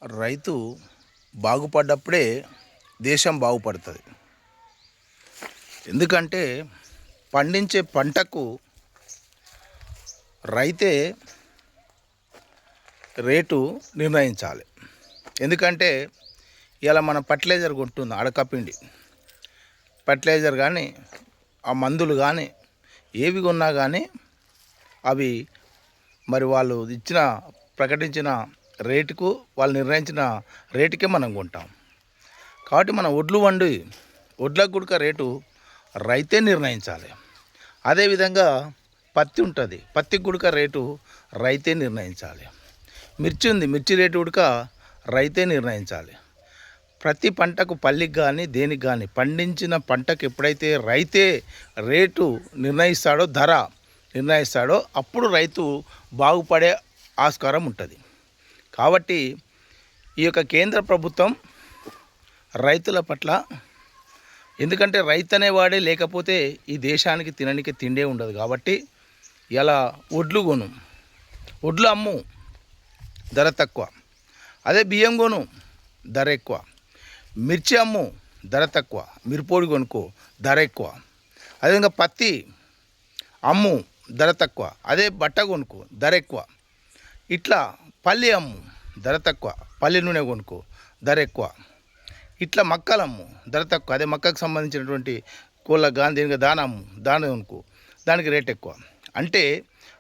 రైతు బాగుపడ్డప్పుడే దేశం బాగుపడుతుంది. ఎందుకంటే పండించే పంటకు రైతే రేటు నిర్ణయించాలి. ఎందుకంటే ఇలా మన ఫర్టిలైజర్ కొంటుంది, అడకపిండి ఫర్టిలైజర్ కానీ ఆ మందులు కానీ ఏవి కొన్నా కానీ అవి మరి వాళ్ళు ప్రకటించిన రేటుకు, వాళ్ళు నిర్ణయించిన రేటుకే మనం కొంటాం. కాబట్టి మనం వడ్ల గుడక రేటు రైతే నిర్ణయించాలి. అదేవిధంగా పత్తి ఉంటుంది, పత్తి గుడక రేటు రైతే నిర్ణయించాలి. మిర్చి రేటు గుడక రైతే నిర్ణయించాలి. ప్రతి పంటకు పల్లికి కానీ దేనికి కానీ పండించిన పంటకు ఎప్పుడైతే రైతే రేటు నిర్ణయిస్తాడో, ధర నిర్ణయిస్తాడో, అప్పుడు రైతు బాగుపడే ఆస్కారం ఉంటుంది. కాబట్టి ఈ యొక్క కేంద్ర ప్రభుత్వం రైతుల పట్ల, ఎందుకంటే రైతు అనేవాడే లేకపోతే ఈ దేశానికి తినడానికి తిండే ఉండదు. కాబట్టి ఇలా వడ్లు అమ్ము, ధర తక్కువ. అదే బియ్యం కొను, ధర ఎక్కువ. మిర్చి అమ్ము, ధర తక్కువ. మిరపొడి కొనుక్కో, ధర ఎక్కువ. అదేవిధంగా పత్తి అమ్ము, ధర తక్కువ. అదే బట్ట కొనుక్కో, ధర ఎక్కువ. ఇట్లా పల్లి అమ్ము, ధర తక్కువ. పల్లి నూనె కొనుక్కో, ధర ఎక్కువ. ఇట్లా మక్కలు అమ్ము, ధర తక్కువ. అదే మక్కకు సంబంధించినటువంటి కోళ్ళ కానీ దీనికి దాని కొనుక్కో, దానికి రేట్ ఎక్కువ. అంటే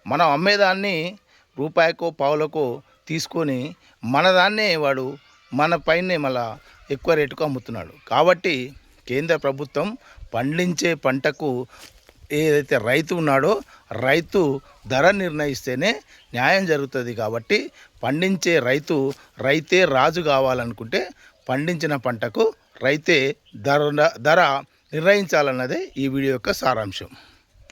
మనం అమ్మేదాన్ని రూపాయికో పావులకో తీసుకొని మన దాన్నే వాడు మన పైనే మళ్ళా ఎక్కువ రేటుకు అమ్ముతున్నాడు. కాబట్టి కేంద్ర ప్రభుత్వం పండించే పంటకు ఏదైతే రైతు ఉన్నాడో రైతు ధర నిర్ణయిస్తేనే న్యాయం జరుగుతుంది. కాబట్టి పండించే రైతే రాజు కావాలనుకుంటే పండించిన పంటకు రైతే ధర నిర్ణయించాలన్నదే ఈ వీడియో యొక్క సారాంశం.